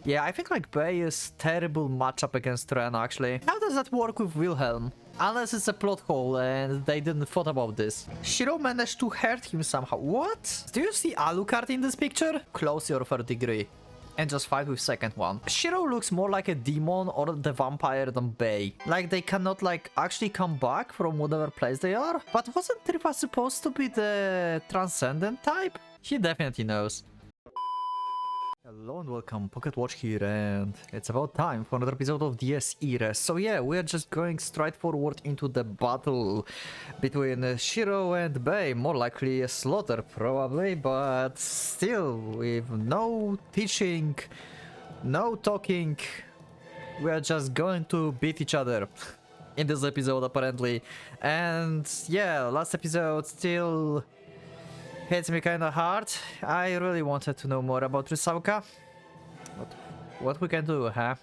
Yeah, I think like Bay is terrible matchup against Ren actually. How does that work with Wilhelm? Unless it's a plot hole and they didn't thought about this. Shiro managed to hurt him somehow. What? Do you see Alucard in this picture? Close your third degree. And just fight with second one. Shiro looks more like a demon or the vampire than Bay. Like they cannot like actually come back from whatever place they are. But wasn't Tripa supposed to be the transcendent type? He definitely knows. Hello and welcome, Pocket Watch here, and it's about time for another episode of DS irae. So yeah, we are just going straight forward into the battle between Shiro and Bay. More likely a slaughter probably, but still with no teaching, no talking. We are just going to beat each other in this episode apparently. And yeah, last episode still hits me kinda hard. I really wanted to know more about Risauka. What we can do, huh?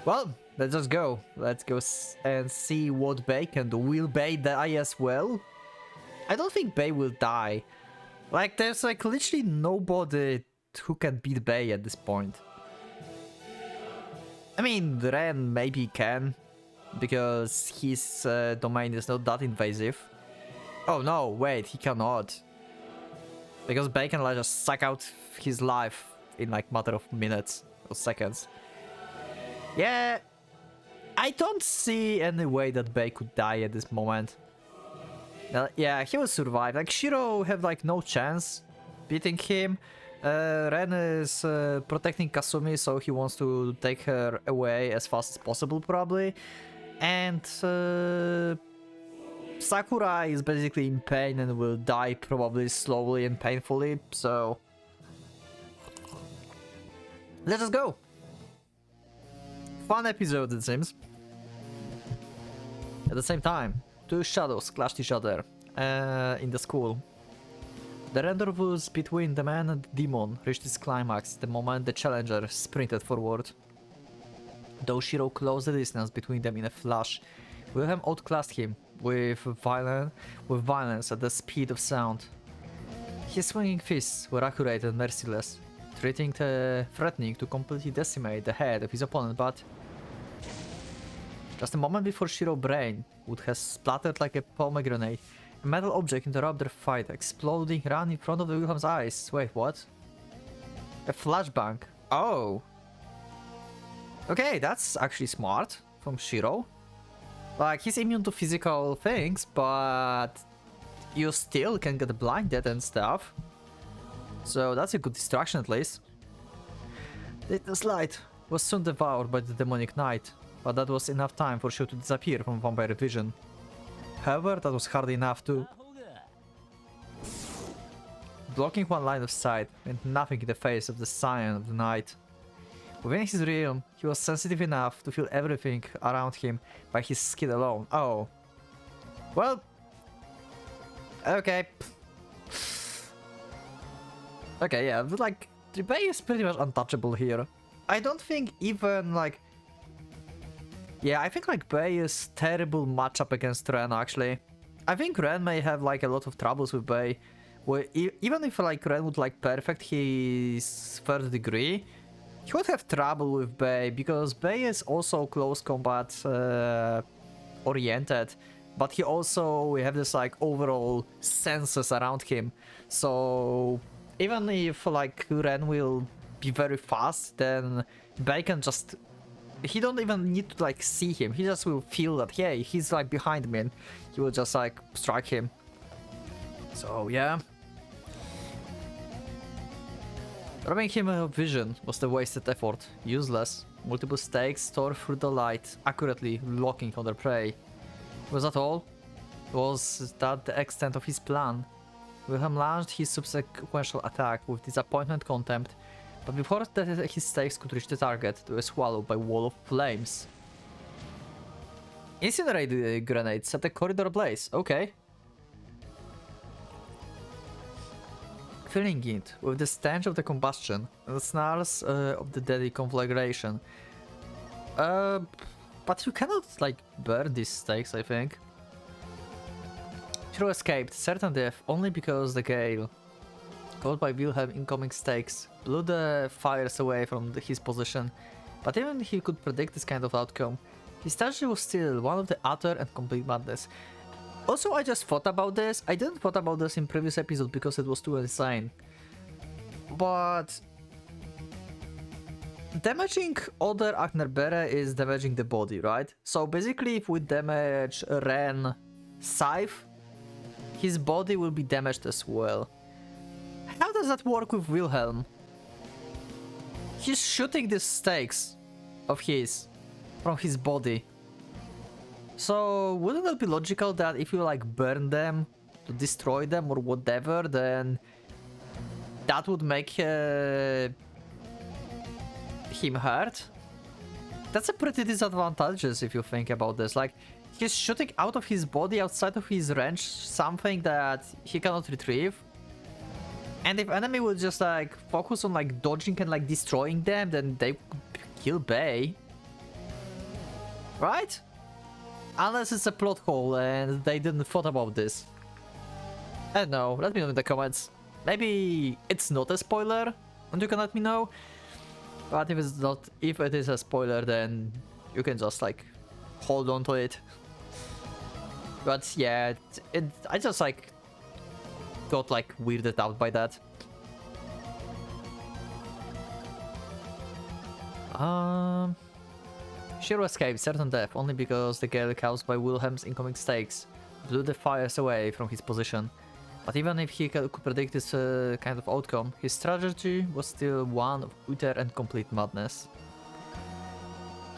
Well, let's just go. Let's go and see what Bay can do. Will Bay die as well? I don't think Bay will die. Like, there's like literally nobody who can beat Bay at this point. I mean, Ren maybe can, because his domain is not that invasive. Oh no, wait, he cannot. Because Bay can like just suck out his life in like matter of minutes or seconds. Yeah, I don't see any way that Bay could die at this moment. Yeah, he will survive. Like Shiro have like no chance beating him. Ren is protecting Kasumi, so he wants to take her away as fast as possible probably. And Sakurai is basically in pain and will die probably slowly and painfully, so let us go. Fun episode it seems. At the same time, two shadows clashed each other in the school. The rendezvous between the man and the demon reached its climax the moment the challenger sprinted forward. Though Shiro closed the distance between them in a flash, Wilhelm outclassed him with violence at the speed of sound. His swinging fists were accurate and merciless, threatening to completely decimate the head of his opponent, but just a moment before Shiro's brain would have splattered like a pomegranate, a metal object interrupted their fight, exploding right in front of Wilhelm's eyes. Wait, what? A flashbang. Oh. Okay, that's actually smart from Shiro. Like, he's immune to physical things, but you still can get blinded and stuff. So that's a good distraction at least. This light was soon devoured by the demonic night, but that was enough time for Shiro to disappear from vampire vision. However, that was hard enough to blocking one line of sight meant nothing in the face of the scion of the night. Within his realm, he was sensitive enough to feel everything around him by his skin alone. Oh. Well. Okay. Okay, yeah, but like, the Bay is pretty much untouchable here. I don't think even like... Yeah, I think like Bay is terrible matchup against Ren actually. I think Ren may have like a lot of troubles with Bay. Where even if like Ren would like perfect his third degree, he would have trouble with Bay, because Bay is also close combat oriented, but he also have this like overall senses around him. So even if like Ren will be very fast, then Bay can just... He don't even need to like see him, he just will feel that, hey, he's like behind me, and he will just like strike him. So yeah. Robbing him of vision was the wasted effort, useless. Multiple stakes tore through the light, accurately locking on their prey. Was that all? Was that the extent of his plan? Wilhelm launched his subsequent attack with disappointment contempt, but before his stakes could reach the target, they were swallowed by a wall of flames. Incinerate the grenade, set the corridor ablaze. Okay. Filling it with the stench of the combustion and the snarls of the deadly conflagration. But you cannot like burn these stakes, I think. Shiro escaped certain death only because the gale Caught by Wilhelm incoming stakes, blew the fires away from his position, but even he could predict this kind of outcome. His strategy was still one of the utter and complete madness. Also, I just thought about this. I didn't thought about this in previous episode because it was too insane. But damaging other Agnerbere is damaging the body, right? So basically, if we damage Ren Scythe, his body will be damaged as well. How does that work with Wilhelm? He's shooting these stakes of his from his body. So wouldn't it be logical that if you like burn them to destroy them or whatever, then that would make him hurt? That's a pretty disadvantageous if you think about this. Like, he's shooting out of his body outside of his range something that he cannot retrieve. And if enemy would just like focus on like dodging and like destroying them, then they could kill Bay. Right? Unless it's a plot hole and they didn't thought about this. I don't know, let me know in the comments. Maybe it's not a spoiler and you can let me know. But if it's not, if it is a spoiler, then you can just like hold on to it. But yeah, I just like got like weirded out by that. Shiro escaped certain death only because the gale caused by Wilhelm's incoming stakes blew the fires away from his position. But even if he could predict this kind of outcome, his strategy was still one of utter and complete madness.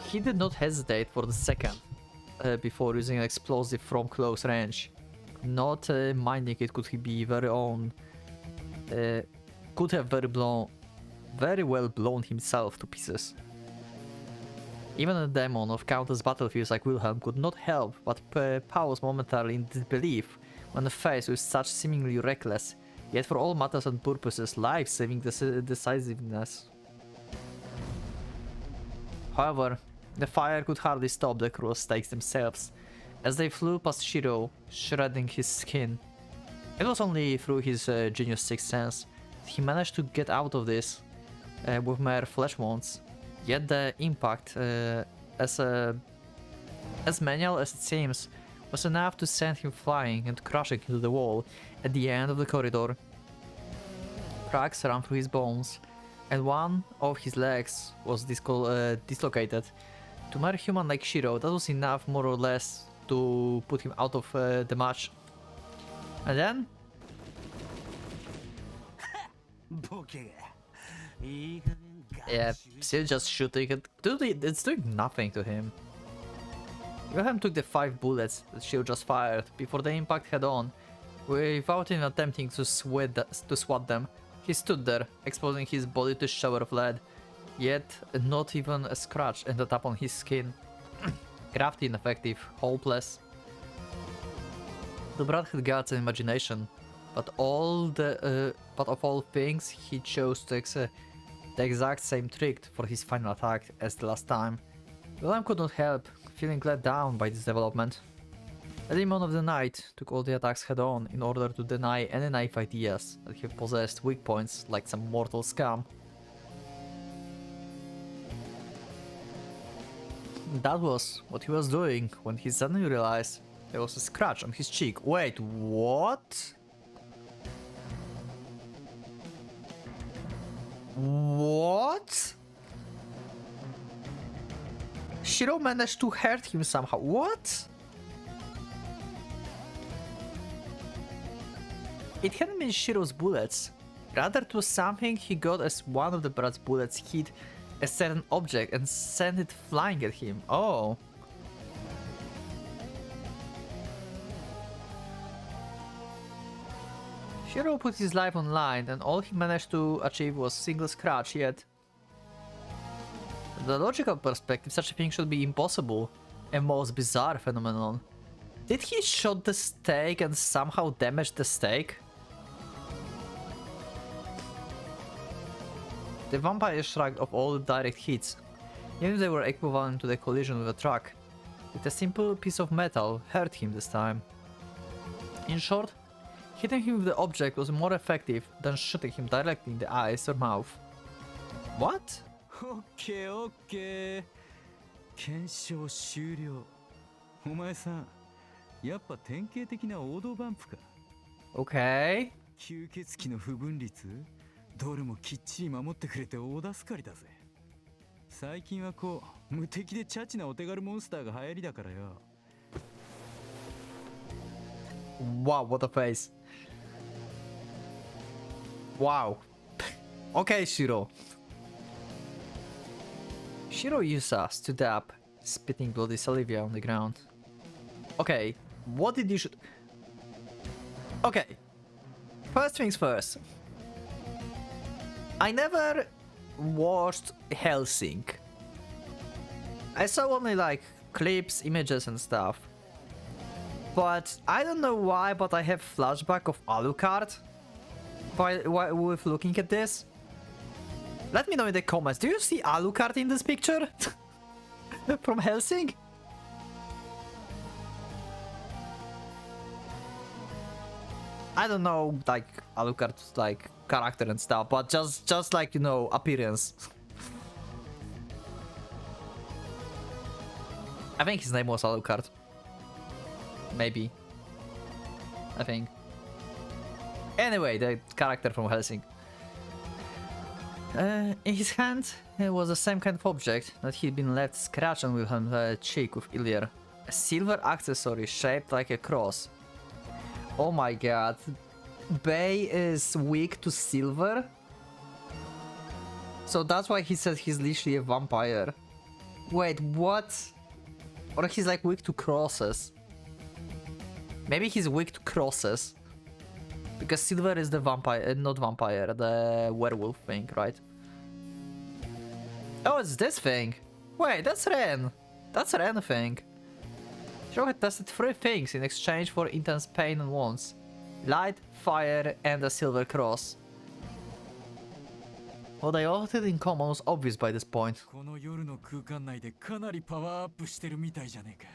He did not hesitate for the second before using an explosive from close range. Not minding it could he be very own, could have very well blown himself to pieces. Even a demon of countless battlefields like Wilhelm could not help but pause momentarily in disbelief when faced with such seemingly reckless, yet for all matters and purposes, life-saving decisiveness. However, the fire could hardly stop the cruel stakes themselves, as they flew past Shiro, shredding his skin. It was only through his genius sixth sense that he managed to get out of this with mere flesh wounds. Yet the impact, as manual as it seems, was enough to send him flying and crashing into the wall at the end of the corridor. Cracks ran through his bones, and one of his legs was dislocated. To mere human like Shiro, that was enough more or less to put him out of the match. And then... yeah, still just shooting it. It's doing nothing to him. Wilhelm took the 5 bullets that Shiro just fired before the impact head-on. Without even attempting to swat them, he stood there, exposing his body to a shower of lead. Yet, not even a scratch ended up on his skin. Crafty, ineffective, hopeless. The brat had guts and imagination, but of all things, he chose to the exact same trick for his final attack as the last time. Wilhelm could not help feeling let down by this development. A demon of the night took all the attacks head-on in order to deny any naive ideas that he possessed weak points like some mortal scum. That was what he was doing when he suddenly realized there was a scratch on his cheek. Wait, what? What? Shiro managed to hurt him somehow. What? It hadn't been Shiro's bullets. Rather, it was something he got as one of the brat's bullets hit a certain object and sent it flying at him. Oh. Shiro put his life on line and all he managed to achieve was a single scratch, yet the logical perspective, such a thing should be impossible. A most bizarre phenomenon. Did he shot the stake and somehow damage the stake? The vampire shrugged off all direct hits, even if they were equivalent to the collision with a truck. With a simple piece of metal hurt him this time. In short, Hitting him with the object was more effective than shooting him directly in the eyes or mouth. What? オッケーオッケー。検証終了。お前さん、やっぱ典型的な王道バンプか。Okay. 吸血鬼の不分率、どれもきっちり守ってくれて大助かりだぜ。最近はこう無敵でチャチなお手軽モンスターが流行りだからよ。Wow, what a face. Wow. Okay, Shiro. Shiro Yusa stood up, spitting bloody saliva on the ground. Okay, what did you shoot? Okay, first things first. I never watched Hellsing. I saw only like clips, images and stuff. But I don't know why, but I have flashback of Alucard with looking at this. Let me know in the comments. Do you see Alucard in this picture? From Hellsing? I don't know, like, Alucard's, like, character and stuff, but just like, you know, appearance. I think his name was Alucard. Maybe. I think. Anyway, the character from Hellsing. In his hand was the same kind of object that he'd been left scratched on Wilhelm's cheek with Ilir. A silver accessory shaped like a cross. Oh my god. Bay is weak to silver? So that's why he said he's literally a vampire. Wait, what? Or he's like weak to crosses. Maybe he's weak to crosses. Because silver is the vampire, not vampire, the werewolf thing, right? Oh, it's this thing. Wait, that's Ren. That's Ren thing. Shiro had tested 3 things in exchange for intense pain and wounds. Light, fire, and a silver cross. What they all had in common was obvious by this point. この夜の空間内でかなりパワーアップしてるみたいじゃねえか。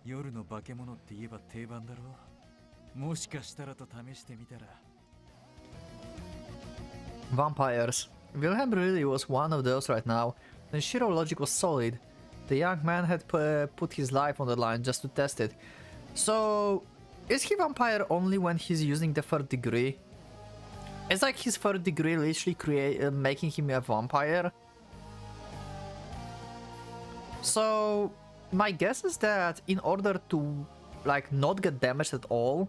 夜の化け物って言えば定番だろう。もしかしたらと試してみたら。Vampires. Wilhelm really was one of those right now. The Shiro logic was solid. The young man had put his life on the line just to test it. So, is he vampire only when he's using the 3rd degree? It's like his 3rd degree literally making him a vampire. So, my guess is that in order to like not get damaged at all,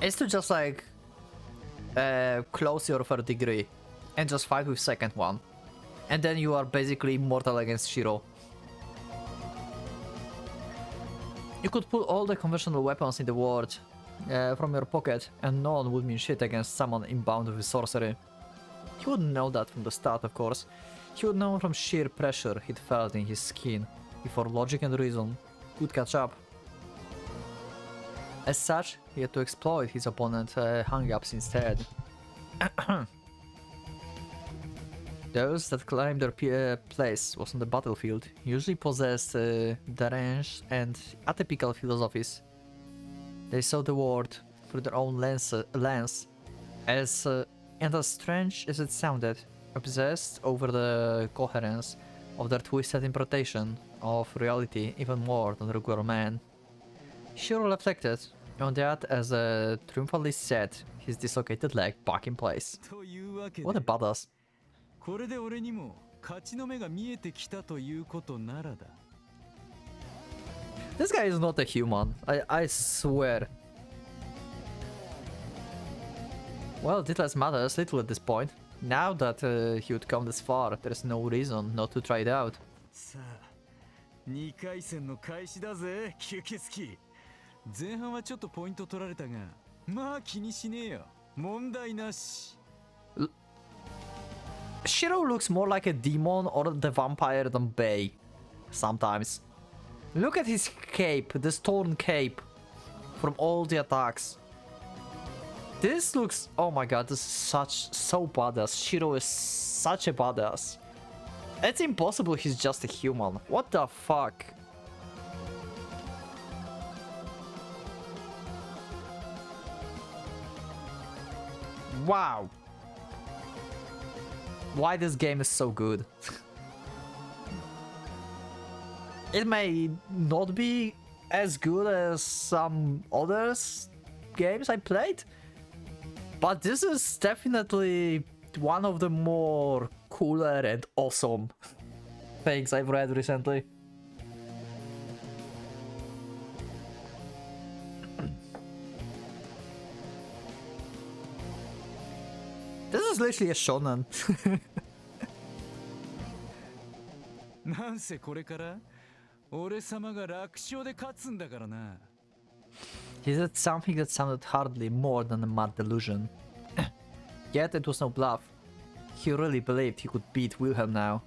is to just like close your 3rd degree and just fight with 2nd one. And then you are basically immortal against Shiro. You could pull all the conventional weapons in the world from your pocket and no one would mean shit against someone imbued with sorcery. He wouldn't know that from the start, of course. He would know from sheer pressure he'd felt in his skin before logic and reason could catch up. As such, he had to exploit his opponent's hang-ups instead. Those that claimed their place was on the battlefield usually possessed deranged and atypical philosophies. They saw the world through their own lens, and as strange as it sounded, obsessed over the coherence of their twisted interpretation of reality even more than regular man. Shiro reflected on that as triumphantly set his dislocated leg back in place. What a badass. これで俺にも勝ちの目が見えてきたということならだ。This guy is not a human, I swear. Well, details matter little at this point. Now that he would come this far, there's no reason not to try it out. さあ、2回戦の開始だぜ、吸血鬼。前半はちょっとポイント取られたが、まあ気にしねえよ。問題なし。Shiro looks more like a demon or the vampire than Bay. Sometimes. Look at his cape, this torn cape. From all the attacks. This looks... Oh my god, this is so badass. Shiro is such a badass. It's impossible he's just a human. What the fuck? Wow. Why this game is so good. It may not be as good as some others games I played, but this is definitely one of the more cooler and awesome things I've read recently. This is literally a shonen. なんせこれから俺様が楽勝で勝つんだからな。 He said something that sounded hardly more than a mad delusion. Yet it was no bluff. He really believed he could beat Wilhelm now.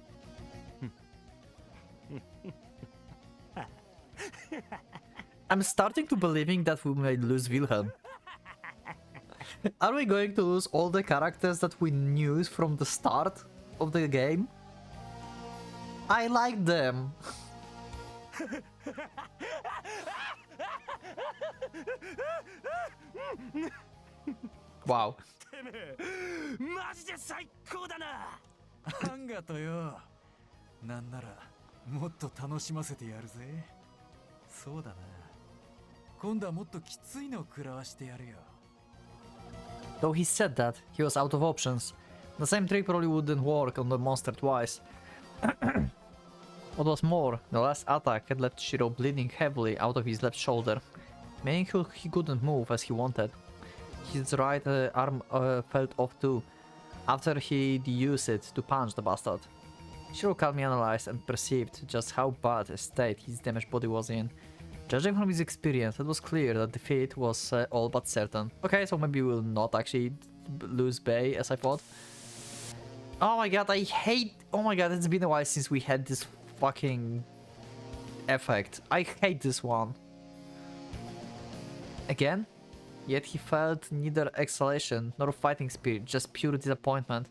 I'm starting to believing that we may lose Wilhelm. Are we going to lose all the characters that we knew from the start of the game? I like them. Wow. マジで最高だな。あんがとよ。なんならもっと楽しませてやるぜ。そうだな。今度はもっときついのを食らわしてやるよ。 Though he said that, he was out of options. The same trick probably wouldn't work on the monster twice. What was more, the last attack had left Shiro bleeding heavily out of his left shoulder, meaning he couldn't move as he wanted. His right arm felt off too, after he'd used it to punch the bastard. Shiro calmly analyzed and perceived just how bad a state his damaged body was in. Judging from his experience, it was clear that defeat was all but certain. Okay, so maybe we'll not actually lose Bay as I thought. Oh my god, I hate... Oh my god, it's been a while since we had this fucking effect. I hate this one. Again? Yet he felt neither exhalation nor fighting spirit, just pure disappointment.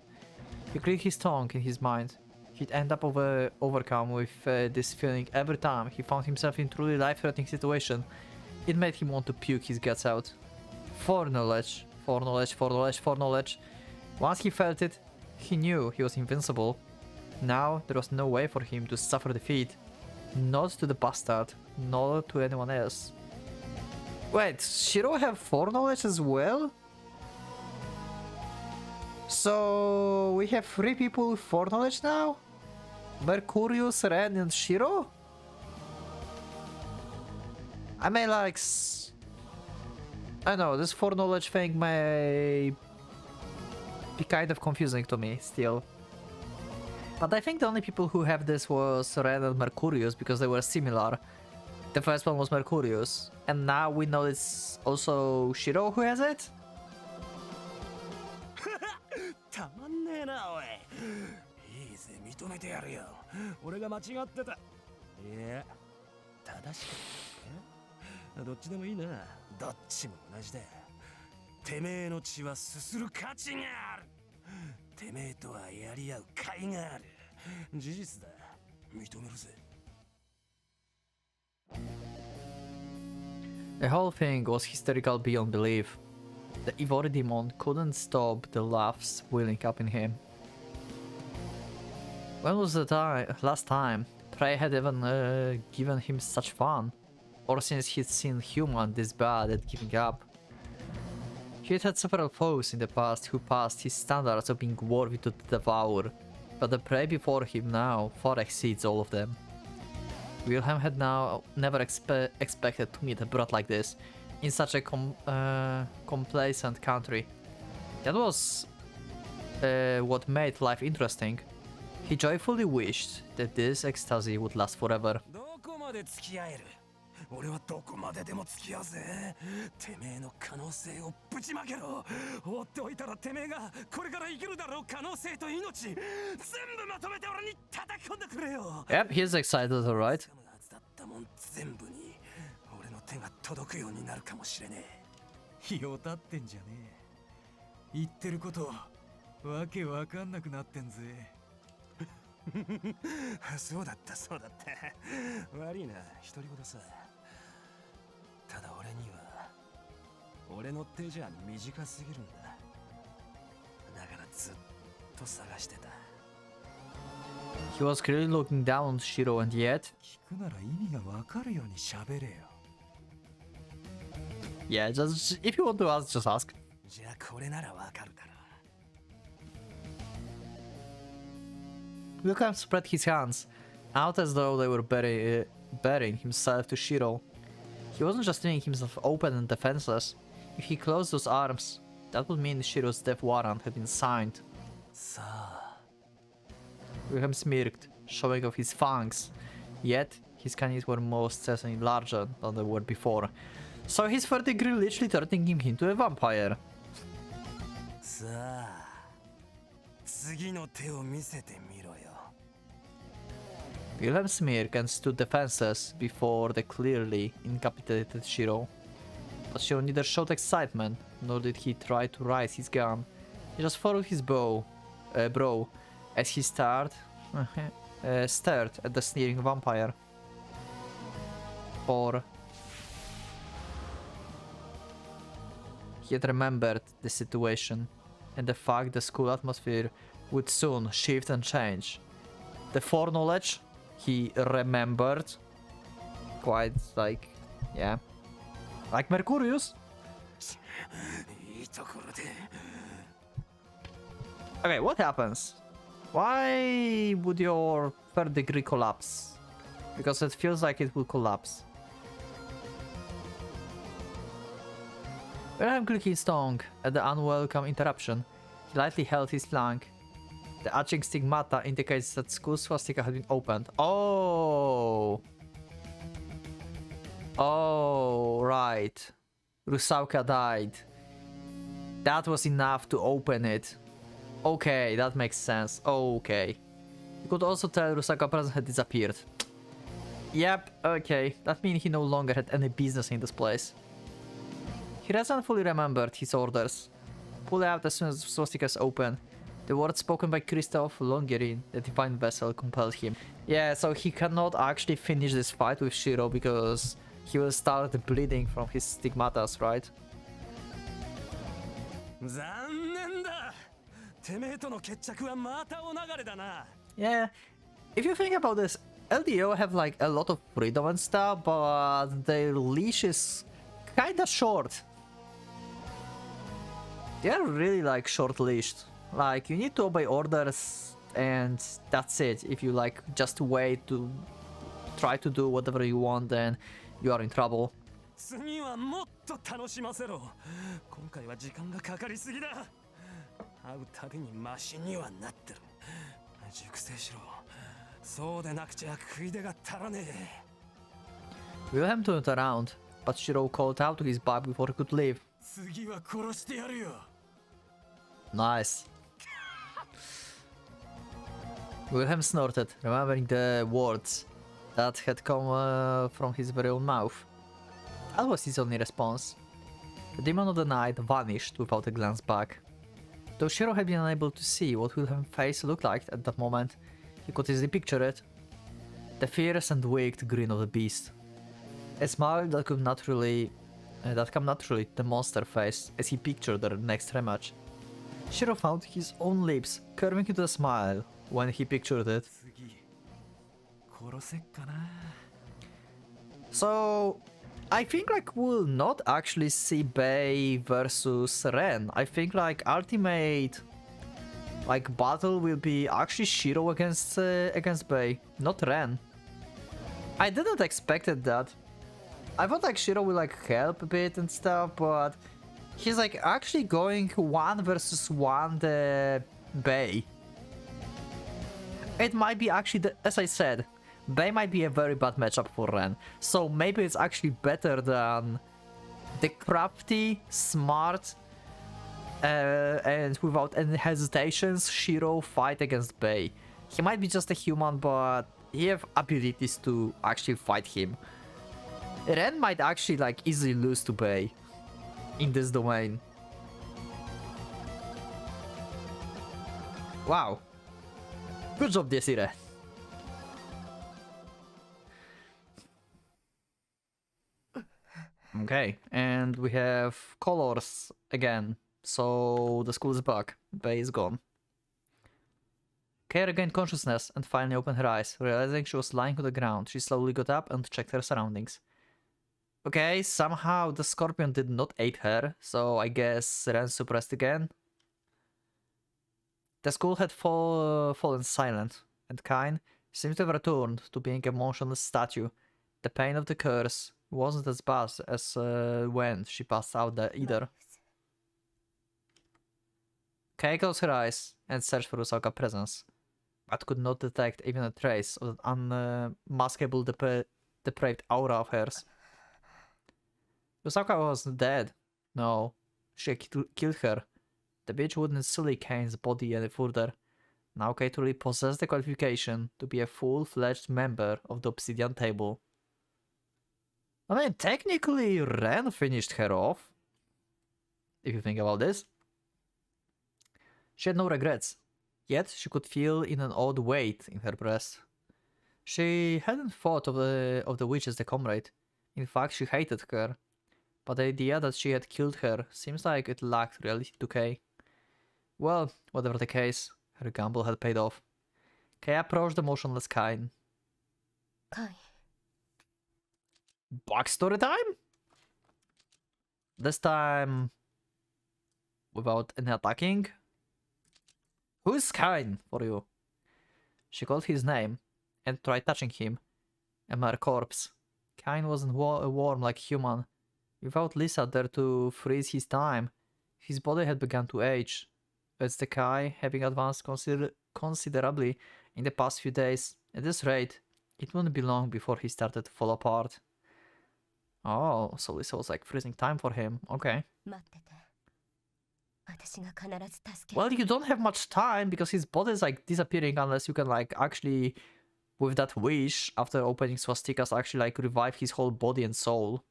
He clicked his tongue in his mind. He'd end up overcome with this feeling every time he found himself in truly life-threatening situation. It made him want to puke his guts out. Foreknowledge, foreknowledge, foreknowledge, foreknowledge. Once he felt it, he knew he was invincible. Now there was no way for him to suffer defeat. Not to the bastard, nor to anyone else. Wait, Shiro have foreknowledge as well? So we have 3 people with foreknowledge now? Mercurius, Ren, and Shiro? I may like... I know, this foreknowledge thing may be kind of confusing to me still. But I think the only people who have this was Ren and Mercurius because they were similar. The first one was Mercurius, and now we know it's also Shiro who has it? たまんねえなおい。いいぜ認めてやるよ。俺が間違ってた。いや、正しかった。どっちでもいいな。どっちも同じだ。てめえの血はすする価値がある。てめえとはやり合う甲斐がある。事実だ。認めるぜ。 The whole thing was hysterical beyond belief. The Ivory demon couldn't stop the laughs welling up in him. When was the last time Prey had even given him such fun? Or since he'd seen human this bad at giving up? He'd had several foes in the past who passed his standards of being worthy to devour, but the prey before him now far exceeds all of them. Wilhelm had now never expected to meet a brat like this, in such a complacent country. That was what made life interesting. He joyfully wished that this ecstasy would last forever. 俺はどこまででも付き合うぜ。てめえの可能性をぶちまけろ。放っておいたらてめえがこれから生きるだろう可能性と命、全部まとめて俺に叩き込んでくれよ。Yep, he's excited, alright. 全部に俺の手が届くようになるかもしれねえ。よたってんじゃねえ。言ってることわけわかんなくなってんぜ。そうだったそうだった。悪いな、独り言さ。ただ俺には俺の手じゃ短すぎるんだ。ずっと探してた。 He was clearly looking down on Shiro, and yet... 聞くなら意味がわかるように喋れよ。 Yeah, just if you want to ask, just ask. じゃあこれならわかるだろう。 Wilhelm spread his hands out as though they were burying himself to Shiro. He wasn't just leaving himself open and defenseless. If he closed those arms, that would mean Shiro's death warrant had been signed. さあ、 Wilhelm smirked, showing off his fangs. Yet, his canines were most certainly larger than they were before. So his third degree literally turning him into a vampire. さあ、次の手を見せてみろよ。 Wilhelm smirked and stood defenseless before the clearly incapacitated Shiro. But Shiro neither showed excitement, nor did he try to raise his gun. He just followed his brow as he stared at the sneering vampire. Or he had remembered the situation and the fact the school atmosphere would soon shift and change. The foreknowledge he remembered, quite like, yeah, like Mercurius. Okay, what happens? Why would your third degree collapse? Because it feels like it will collapse. Wilhelm clicked his tongue at the unwelcome interruption. He lightly held his flank. The arching stigmata indicates that school swastika had been opened. Oh! Oh, right. Rusauka died. That was enough to open it. Okay, that makes sense. Okay. You could also tell Rusauka present had disappeared. Yep, okay. That means he no longer had any business in this place. He resentfully remembered his orders. Pull out as soon as the swastikas open. The words spoken by Christoph Longerin, the divine vessel, compelled him. Yeah, so he cannot actually finish this fight with Shiro because he will start bleeding from his stigmatas, right? 残念だ。てめえとの決着はまたお流れだな。 Yeah, if you think about this, LDO have like a lot of freedom and stuff, but their leash is kinda short. They're really like short-leashed. Like, you need to obey orders and that's it. If you like just wait to try to do whatever you want, then you are in trouble. 次はもっと楽しませろ。今回は時間がかかりすぎだ。会うたびにマシにはなってる。熟成しろ。そうでなくちゃ食い出が足らねえ。 Wilhelm turned around, but Shiro called out to his bug before he could leave. 次は殺してやるよ。 Nice. Wilhelm snorted, remembering the words that had come from his very own mouth. That was his only response. The demon of the night vanished without a glance back. Though Shiro had been unable to see what Wilhelm's face looked like at that moment, he could easily picture it. The fierce and wicked grin of the beast. A smile that came naturally to the monster face as he pictured their next rematch. Shiro found his own lips curving into a smile when he pictured it. 次殺せっかな。 So, I think like we'll not actually see Bei versus Ren. I think like ultimate like battle will be actually Shiro against Bei, not Ren. I didn't expected that. I thought like Shiro will like help a bit and stuff, but he's like actually going 1 versus 1 the Bei. It might be actually, as I said, Bei might be a very bad matchup for Ren. So maybe it's actually better than the crafty, smart, and without any hesitations Shiro fight against Bei. He might be just a human, but he have abilities to actually fight him. Ren might actually like easily lose to Bei in this domain. Wow. Good job, Desire. Okay, and we have colors again. So the school is back. Bei is gone. Kay regained consciousness and finally opened her eyes. Realizing she was lying on the ground, she slowly got up and checked her surroundings. Okay, somehow the scorpion did not aid her, so I guess Ren suppressed again. The school had fallen silent, and Kain seemed to have returned to being a motionless statue. The pain of the curse wasn't as bad as when she passed out there either. Kay closed her eyes and searched for Usaga's presence, but could not detect even a trace of that unmaskable depraved aura of hers. Usaka wasn't dead. No, she had killed her. The bitch wouldn't sully Kane's body any further. Now Kay truly possessed the qualification to be a full-fledged member of the Obsidian Table. I mean, technically, Ren finished her off, if you think about this. She had no regrets, yet she could feel in an odd weight in her breast. She hadn't thought of the witch as a comrade. In fact, she hated her. But the idea that she had killed her seems like it lacked reality to Kay. Well, whatever the case, her gamble had paid off. Kay approached the motionless Kain. Kai. Backstory time? This time without any attacking. Who's Kain for you? She called his name and tried touching him. A mere corpse. Kain wasn't warm like human. Without Lisa there to freeze his time, his body had begun to age. Its decay having advanced considerably in the past few days. At this rate, it wouldn't be long before he started to fall apart. Oh, so Lisa was like freezing time for him. Okay. Well, you don't have much time because his body is like disappearing unless you can like actually, with that wish, after opening swastikas, actually like revive his whole body and soul.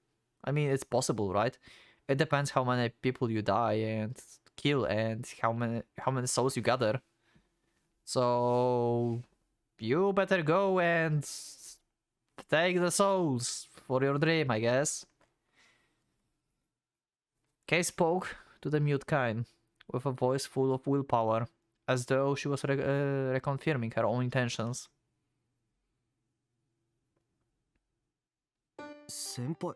I mean, it's possible, right? It depends how many people you die and kill and how many souls you gather. So you better go and take the souls for your dream, I guess. Kay spoke to the mute Kain with a voice full of willpower, as though she was reconfirming her own intentions. Senpai.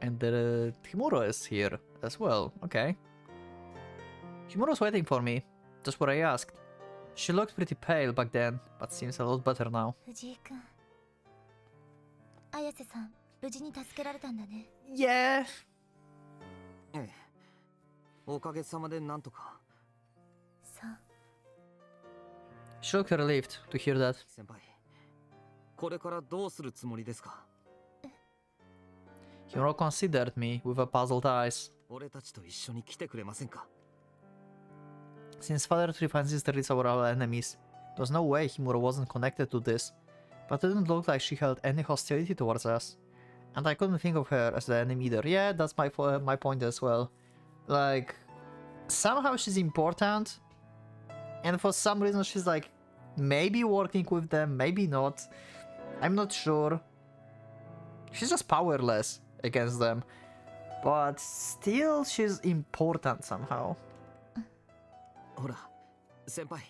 And Himuro is here as well. Okay. Himuro's waiting for me. Just what I asked. She looked pretty pale back then, but seems a lot better now. Yeah. ええ。おかげさまでなんとか。She looked relieved to hear that. 先輩。これからどうするつもりですか? Himuro considered me with a puzzled eyes. 俺たちと一緒に来てくれませんか? Since Father Tree and Sister Lisa were our enemies, there was no way Himuro wasn't connected to this, but it didn't look like she held any hostility towards us. And I couldn't think of her as the enemy either. Yeah, that's my point as well. Like, somehow she's important, and for some reason she's like, maybe working with them, maybe not. I'm not sure. She's just powerless against them, but still she's important somehow. ほら、先輩。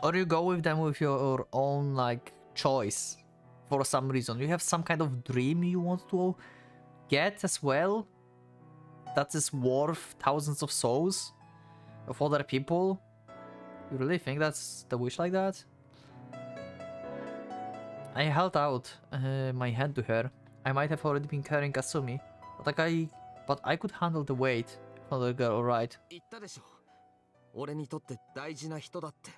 Or you go with them with your own like choice for some reason. You have some kind of dream you want to get as well that is worth thousands of souls of other people. You really think that's the wish like that? I held out my hand to her. I might have already been carrying Kasumi, but I could handle the weight of the girl, alright. 言ったでしょ。俺にとって大事な人だって。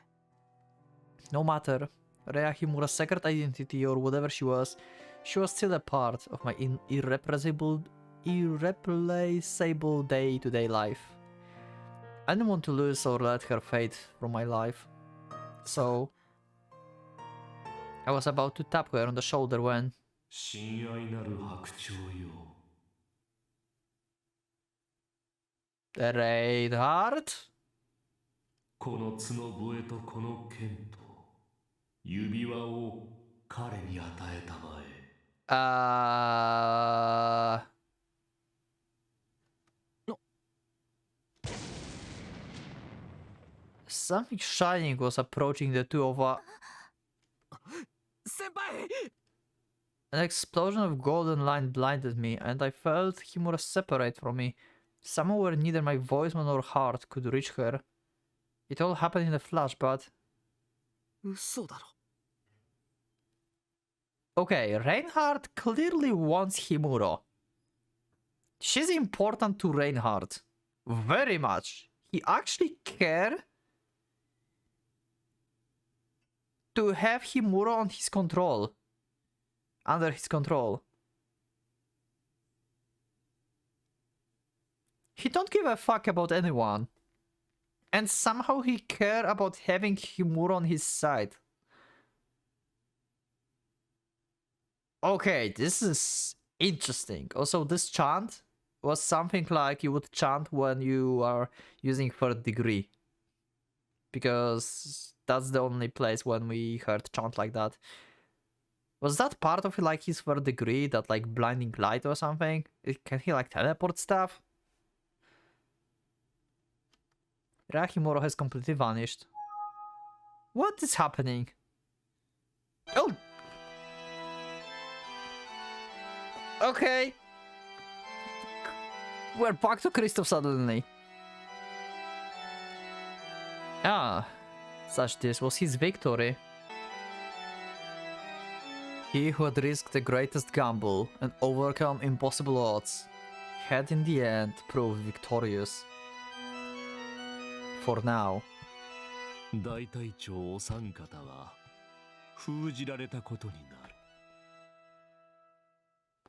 No matter, Rhea Himura's secret identity or whatever she was still a part of my irreplaceable day-to-day life. I didn't want to lose or let her fade from my life. So I was about to tap her on the shoulder when... Reinhardt? この角笛とこの剣と指輪を彼に与えたまえ。Something shining was approaching the two of us. 先輩 An explosion of golden light blinded me, and I felt Himura separate from me, somewhere where neither my voice nor heart could reach her. It all happened in a flash, but... 嘘だろ Okay, Reinhardt clearly wants Himuro. She's important to Reinhardt. Very much. He actually cares to have Himuro on his control. Under his control. He don't give a fuck about anyone. And somehow he care about having Himuro on his side. Okay, this is interesting. Also, this chant was something like you would chant when you are using third degree. Because that's the only place when we heard chant like that. Was that part of like his third degree, that like blinding light or something? Can he like teleport stuff? Rahimuro has completely vanished. What is happening? Oh! Okay. We're back to Christoph suddenly. Ah, such this was his victory. He who had risked the greatest gamble and overcome impossible odds had in the end proved victorious. For now. 大隊長お三方は封じられたことになる。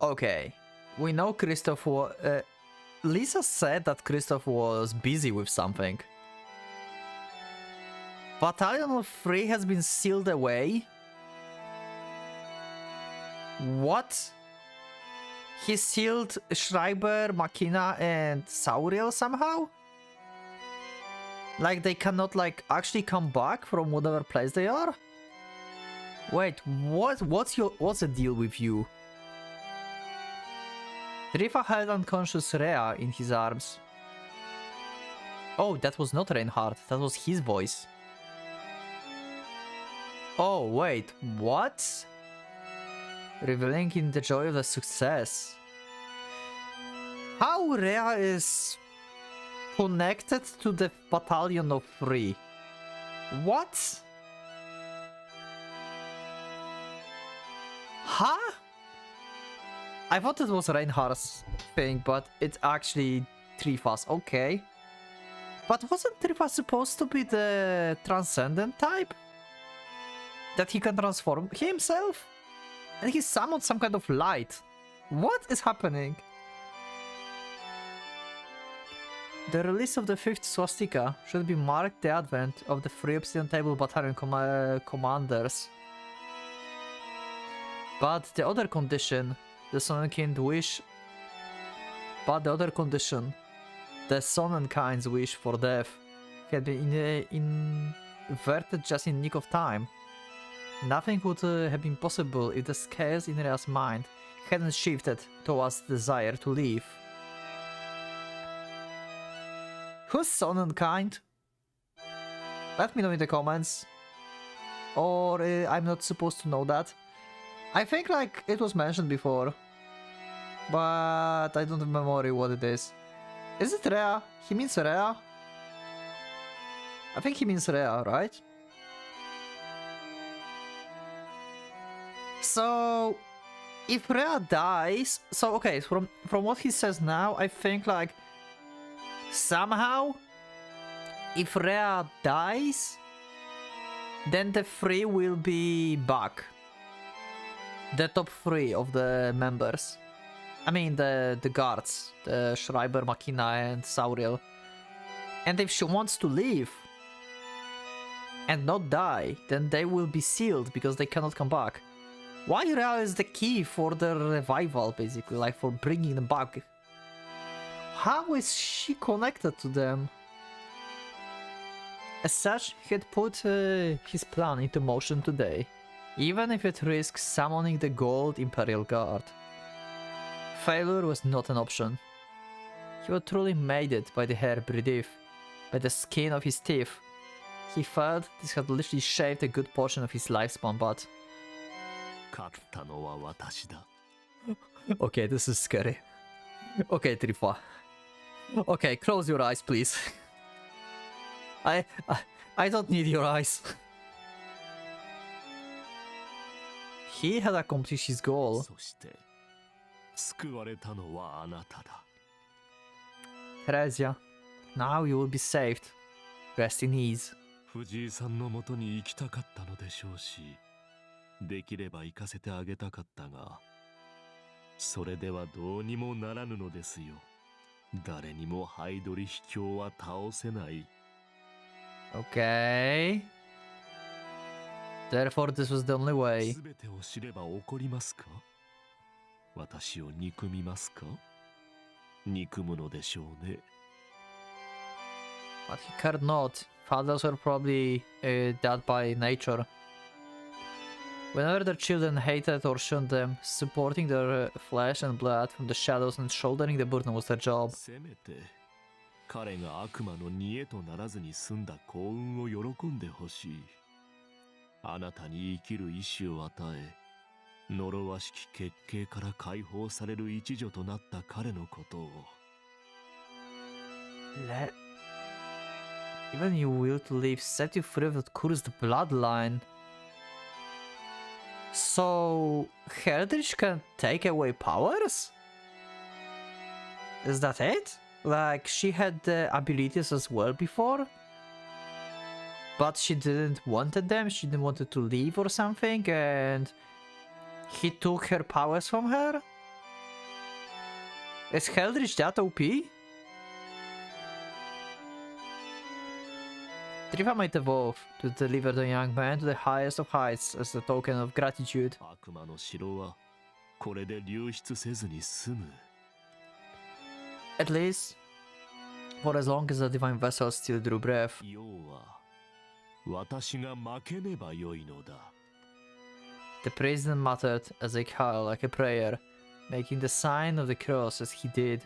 Okay, we know Christoph was... Lisa said that Christoph was busy with something. Battalion of 3 has been sealed away? What? He sealed Schreiber, Makina, and Sauriel somehow? Like they cannot like actually come back from whatever place they are? Wait, what's the deal with you? Rifa held unconscious Rea in his arms. Oh, that was not Reinhardt, that was his voice. Oh, wait, what? Reveling in the joy of the success. How Rea is connected to the Battalion of 3? What? Huh? I thought it was Reinhardt's thing, but it's actually Trifas, okay. But wasn't Trifas supposed to be the Transcendent type? That he can transform himself? And he summoned some kind of light. What is happening? The release of the 5th swastika should be marked the advent of the 3 Obsidian Table Battalion commanders. But the other condition, the Sonnenkind's wish for death had been inverted just in nick of time. Nothing would have been possible if the scales in Rea's mind hadn't shifted towards the desire to live. Who's Sonnenkind? Let me know in the comments. Or I'm not supposed to know that. I think like it was mentioned before. But I don't remember what it is. Is it Rea? He means Rea? I think he means Rea, right? So, if Rea dies... So, okay, from what he says now, I think like... Somehow, if Rea dies, then the 3 will be back. The top 3 of the members. I mean the guards. The Schreiber, Makina and Sauriel. And if she wants to leave and not die, then they will be sealed because they cannot come back. Why Rea is the key for the revival, basically, like for bringing them back. How is she connected to them? As such, he had put his plan into motion today, even if it risks summoning the Gold Imperial Guard. Failure was not an option. He had truly made it by the hair breadth, by the skin of his teeth, He felt this had literally shaved a good portion of his lifespan, but... 勝ったのは私だ。 Okay, this is scary. Okay, Trifa. Okay, close your eyes, please. I don't need your eyes. He had accomplished his goal. そして救われたのはあなただ。 Teresia, now you will be saved. Rest in ease. 藤井さんのもとに行きたかったのでしょうし、できれば行かせてあげたかったが、それではどうにもならぬのですよ。誰にもハイドリ秘境は倒せない。 Okay. Therefore, this was the only way. すべてを知れば怒りますか？私を憎みますか？憎むのでしょうね。 But he cared not. Fathers were probably that by nature. Whenever their children hated or shunned them, supporting their flesh and blood from the shadows and shouldering the burden was their job. せめて彼が悪魔の煮えとならずに済んだ幸運を喜んでほしい。あなたに生きる意志を与え、呪わしき結界から解放される一助となった彼のことを。 Even your will to live set you free that cursed bloodline. So, Herdrich can take away powers? Is that it? Like, she had the abilities as well before? But she didn't wanted them, she didn't want to leave or something, and he took her powers from her? Is Herdrich that OP? Trifa might evolve to deliver the young man to the highest of heights as a token of gratitude. 悪魔の城はこれで流出せずに済む。 At least, for as long as the divine vessel still drew breath. 要は私が負けねばよいのだ。 The priest muttered as a call, like a prayer, making the sign of the cross as he did.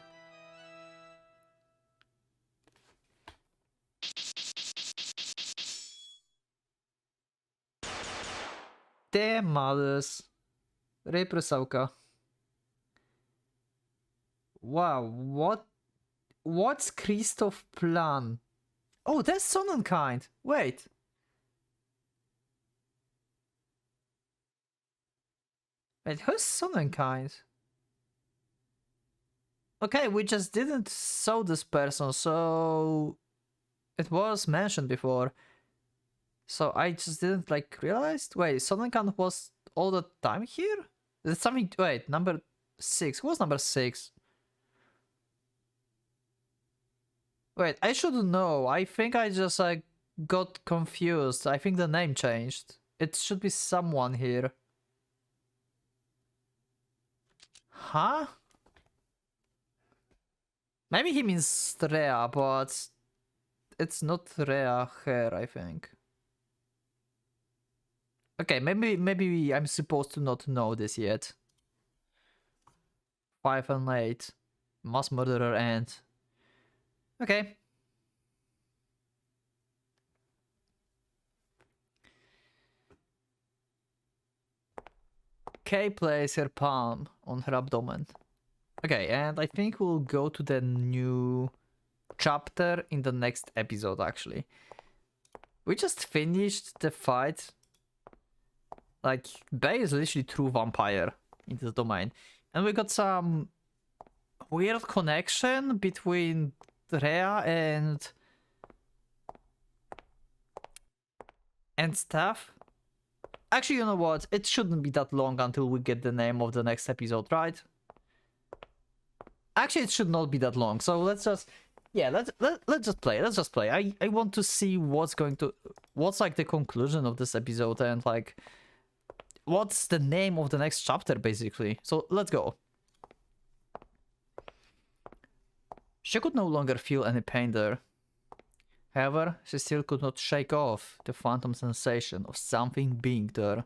Damn mothers. Represałka. Wow, what's Christoph plan? Oh, that's Sonnenkind. Wait. Wait, who's Sonnenkind? Okay, we just didn't saw this person, so it was mentioned before. So I just didn't like realize. Wait, Sonnenkind was all the time here? Is it something? Wait, number 6. Who was number 6? Wait, I should know. I think I just like got confused. I think the name changed. It should be someone here. Huh? Maybe he means Rhea, but it's not Rhea here, I think. Okay, maybe I'm supposed to not know this yet. 5 and 8. Mass murderer and... Okay. Kay places her palm on her abdomen. Okay, and I think we'll go to the new chapter in the next episode, actually. We just finished the fight. Like, Bay is literally true vampire in this domain. And we got some weird connection between Rhea and stuff. Actually, you know what? It shouldn't be that long until we get the name of the next episode, right? Actually, it should not be that long. So let's just, yeah, let's just play. Let's just play. I want to see what's like the conclusion of this episode and like what's the name of the next chapter, basically. So let's go. She could no longer feel any pain there. However, she still could not shake off the phantom sensation of something being there.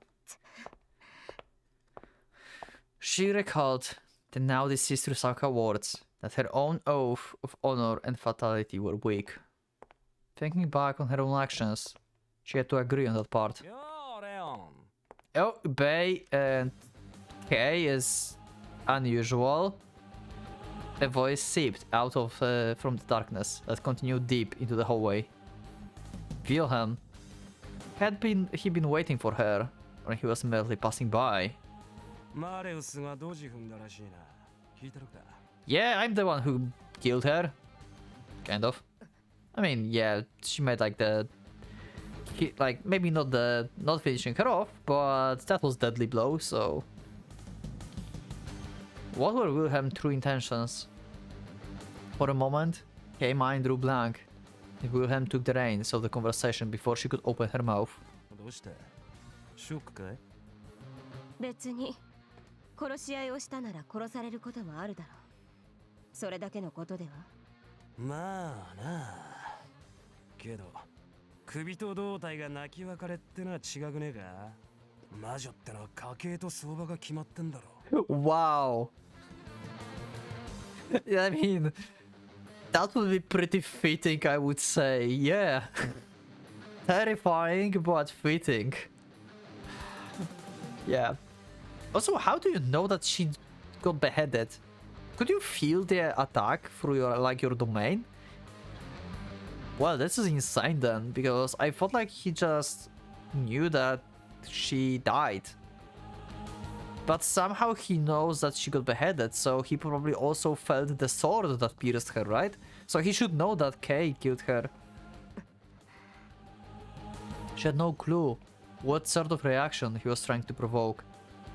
She recalled the now deceased Rusaka words that her own oath of honor and fatality were weak. Thinking back on her own actions, She had to agree on that part. よーレオン Oh, Bay and Kay is unusual. A voice seeped out of from the darkness that continued deep into the hallway. Wilhelm he been waiting for her when he was merely passing by. マレウスがドジ踏んだらしいな聞いてるか Yeah, I'm the one who killed her. Kind of. I mean, yeah, she made like like maybe not finishing her off, but that was deadly blow, so what were Wilhelm's true intentions? For a moment, Kay's mind drew blank. Wilhelm took the reins of the conversation before she could open her mouth. どうしてショックかい別に殺し合いをしたなら殺されることもあるだろう。それだけのことでは。まあなあけど首と胴体が泣き別れってのは違くねえか魔女ってのは家系と相場が決まってんだろ Wow. I mean, that would be pretty fitting, I would say. Yeah. Terrifying, but fitting. Yeah. Also, how do you know that she got beheaded? Could you feel the attack through your domain? Well, this is insane then, because I thought like he just knew that she died. But somehow he knows that she got beheaded, so he probably also felt the sword that pierced her, right? So he should know that Kay killed her. She had no clue what sort of reaction he was trying to provoke.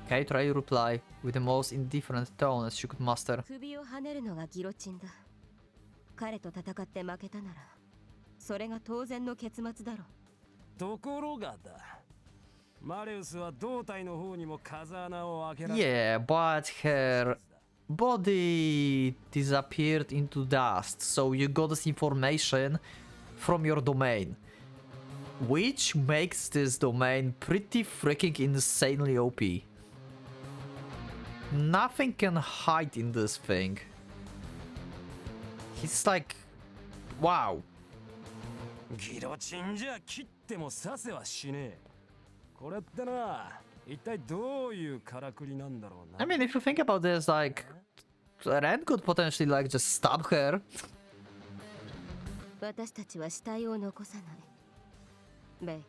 Kay tried to reply with the most indifferent tone as she could muster. 首をはねるのがギロチンだ。彼と戦って負けたなら、それが当然の結末だろう。ところがだマレウスは胴体の方にも風穴を開けられ Yeah, but her body disappeared into dust, so you got this information from your domain. Which makes this domain pretty freaking insanely OP. Nothing can hide in this thing. It's like... wow. ギロチンじゃ切っても刺せはしねえこれってな一体どういうからくりなんだろうな I mean, if you think about this, like... Ren could potentially like just stab her. 私たちは死体を残さない。ベイ、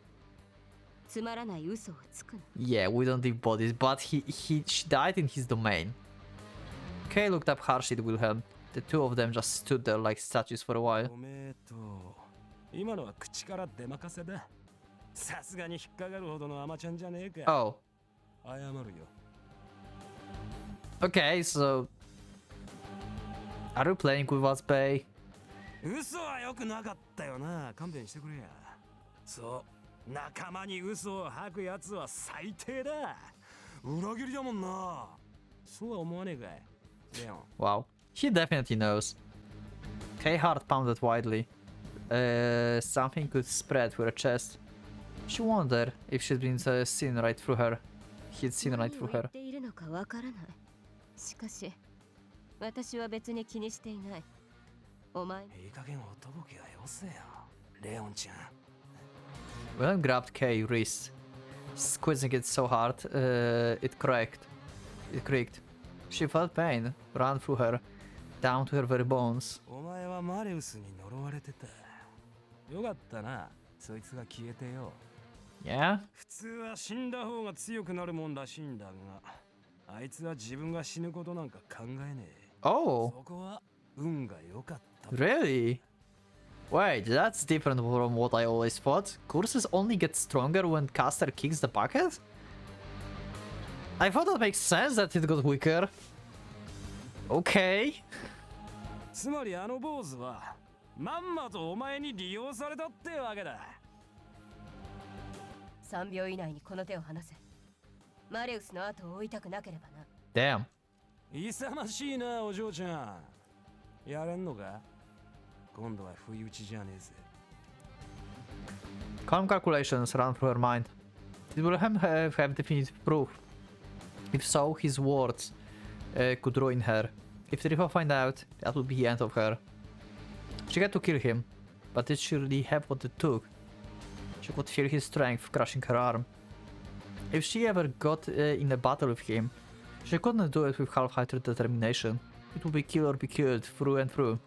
つまらない嘘をつくな。Yeah, we don't leave bodies, but she died in his domain. Kay looked up harshly at Wilhelm. The two of them just stood there like statues for a while. おめえと今のは口から出任せださすがに引っかかるほどのアマちゃんじゃねえか Oh, 謝るよ okay, so... Are you playing with us, Bay? 嘘は良くなかったよな勘弁してくれやそう仲間に嘘を吐くやつは最低だ裏切りだもんなそうは思わねえかいレオン Wow. He definitely knows. Kay's heart pounded wildly. Something could spread through her chest. She wondered if she'd been seen right through her. He'd seen right through her. 何を言っているのかわからない。しかし、私は別に気にしていない。お前、いい加減おとぼけはよせよレオンちゃん Wilhelm grabbed Kay's wrist, squeezing it so hard it cracked. It creaked. She felt pain run through her, down to her very bones. お前はマレウスに呪われてたよかったなそいつが消えてよ Yeah? 普通は死んだ方が強くなるもんらしいんだがあいつは自分が死ぬことなんか考えねえ Oh, そこは運が良かった really? Wait, that's different from what I always thought. Curses only get stronger when caster kicks the bucket? I thought that makes sense that it got weaker. Okay. つまりあの坊主はまんまとお前に利用されたってわけだ3秒以内にこの手を離せ。マレウスの後を追いたくなければな。Damn. 勇ましいなお嬢ちゃんやれんのか今度は不意打ちじゃねえぜ Calm calculations ran through her mind. Did Wilhelm have definitive proof? If so, his words could ruin her. If the Rifa find out, that would be the end of her. She had to kill him, but did she really have what it took? She could feel his strength crushing her arm. If she ever got in a battle with him, she couldn't do it with half-hearted determination. It would be kill or be killed through and through.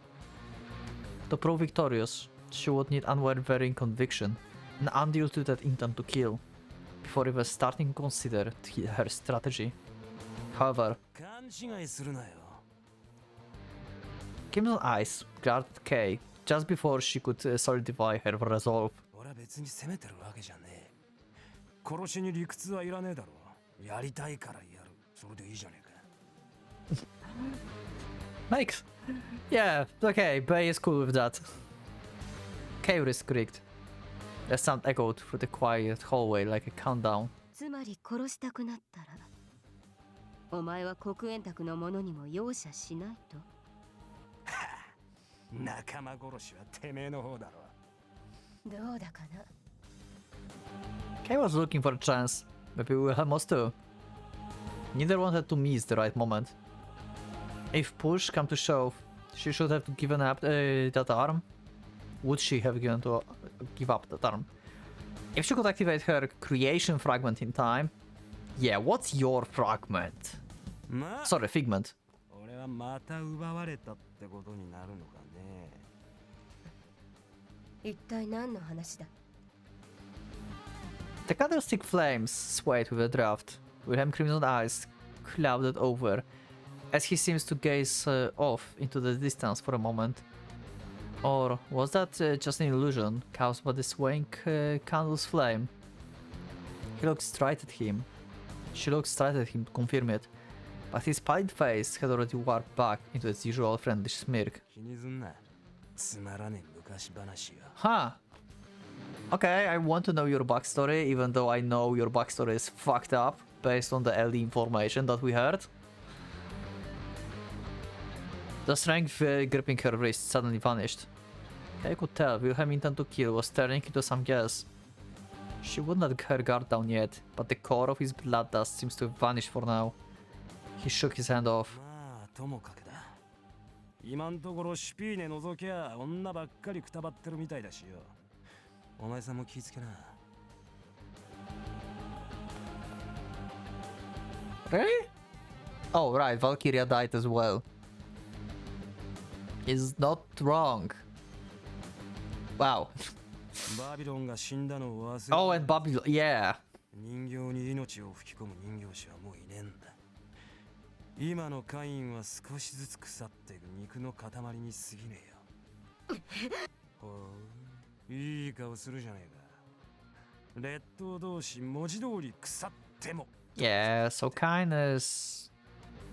To prove victorious, she would need unwavering conviction, an undiluted intent to kill, before even starting to consider her strategy. However, 勘違いするなよ。 Kim's eyes guarded Kay just before she could solidify her resolve. 俺は別に責めてるわけじゃねえ。殺しに理屈はいらねえだろ。やりたいからやる。それでいいじゃねえか。Makes. Yeah, okay, Bay is cool with that. Kay wrist creaked. The sound echoed through the quiet hallway like a countdown. つまり殺したくなったらお前は黒煙卓の者にも容赦しないと。仲間殺しはてめえの方だろ。どうだかな。 Kay was looking for a chance. Maybe Wilhelm was too. Neither wanted to miss the right moment. If push come to shove, she should have given up that arm. Would she have give up that arm? If she could activate her creation fragment in time. Yeah, what's your fragment? まあ、 Sorry, figment. 俺はまた奪われたってことになるのかね。一体何の話だ。 The candlestick flames swayed with a draft. Wilhelm Crimson's eyes clouded over as he seems to gaze off into the distance for a moment. Or was that just an illusion caused by the swaying candle's flame? He looked straight at him. She looked straight at him to confirm it, but his pallid face had already warped back into its usual friendly smirk. 気にすんな。つまらねえ昔話よ。 Huh. Okay, I want to know your backstory, even though I know your backstory is fucked up based on the early information that we heard. The strength gripping her wrist suddenly vanished. I could tell Wilhelm's intent to kill was turning into some gas. She would not let her guard down yet, but the core of his blood dust seems to have vanished for now. He shook his hand off. まあ、ともかくだ。今んところシュピーネ覗きゃ女ばっかりくたばってるみたいだしよ。お前さんも気ぃつけな。Really? Oh, right, Valkyria died as well. Is not wrong. Wow. バビロンが死んだのを忘れ。 Oh, and Babylon, yeah. 人形に命を吹き込む人形師はもういねえんだ。今のカインは少しずつ腐っていく肉の塊に過ぎねえよ。ほう、いい顔するじゃねえか。劣等同士文字通り腐っても。Yeah, so kindness.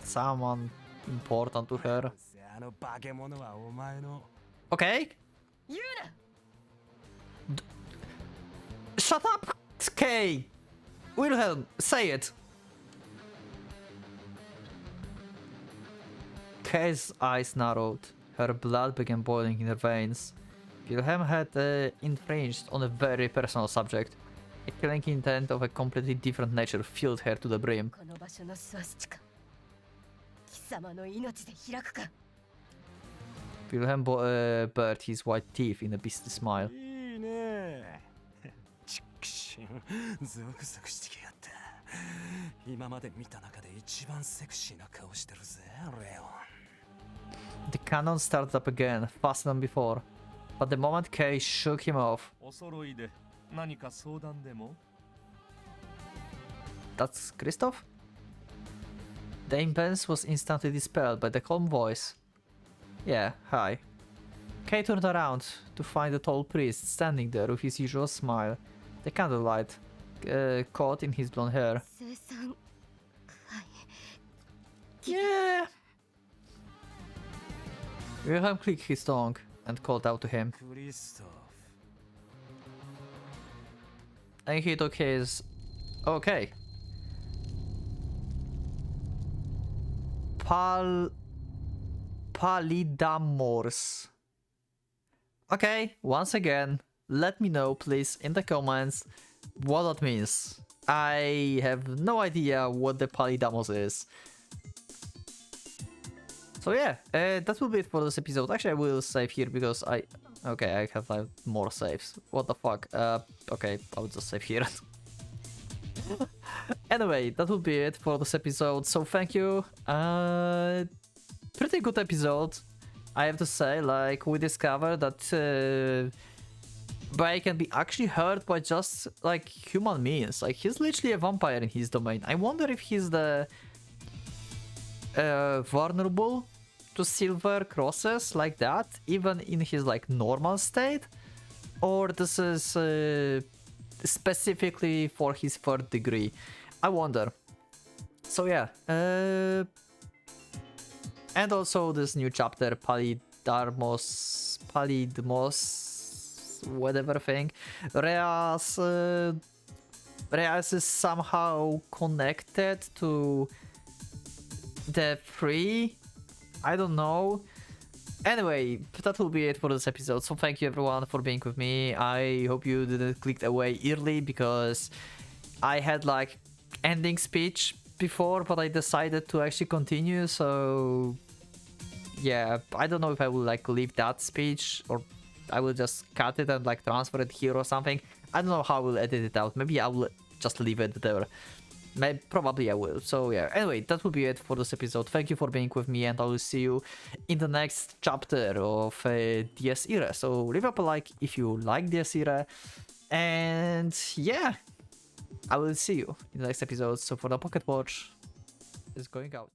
Someone important to her. あの化け物はお前の。 Okay. 言うな。 Shut up, Kay! Wilhelm, say it! Kay's eyes narrowed. Her blood began boiling in her veins. Wilhelm had infringed on a very personal subject. A killing intent of a completely different nature filled her to the brim. この場所のスワスチカ。貴様の命で開くか。 Wilhelm bared his white teeth in a beastly smile. いいね。チクシン、ゾクゾクしてきやった。今まで見た中で一番セクシーな顔してるぜ、レオン。 The cannon started up again, faster than before. But the moment Kay shook him off, お揃いで何か相談でも that's Christoph? The impulse was instantly dispelled by the calm voice. Yeah, hi. Kay turned around to find the tall priest standing there with his usual smile, the candlelight caught in his blonde hair. 生産。はい。 Yeah! Wilhelm clicked his tongue and called out to him. クリストフ。 And he took his... Okay. Palidamors. Okay, once again, let me know please in the comments what that means. I have no idea what the Palidamos is. So yeah, that will be it for this episode. Actually, I will save here because Okay, I have like more saves. What the fuck? Okay, I'll just save here. Anyway, that will be it for this episode. So thank you. Pretty good episode, I have to say. Like, we discovered that Bai can be actually hurt by just like human means. Like, he's literally a vampire in his domain. I wonder if he's the vulnerable to silver crosses like that, even in his like normal state, or this is specifically for his third degree. I wonder. So yeah, and also this new chapter, Palidmos, whatever thing. Reas is somehow connected to the three. I don't know. Anyway, that will be it for this episode. So thank you everyone for being with me. I hope you didn't click away early because I had like ending speech before, but I decided to actually continue. So yeah, I don't know if I will like leave that speech or I will just cut it and like transfer it here or something. I don't know how I will edit it out. Maybe I will just leave it there. Probably I will. So yeah, anyway, that will be it for this episode. Thank you for being with me, and I will see you in the next chapter of DS Irae. So leave up a like if you like DS Irae, and yeah, I will see you in the next episode. So for the Pocket Watch is going out.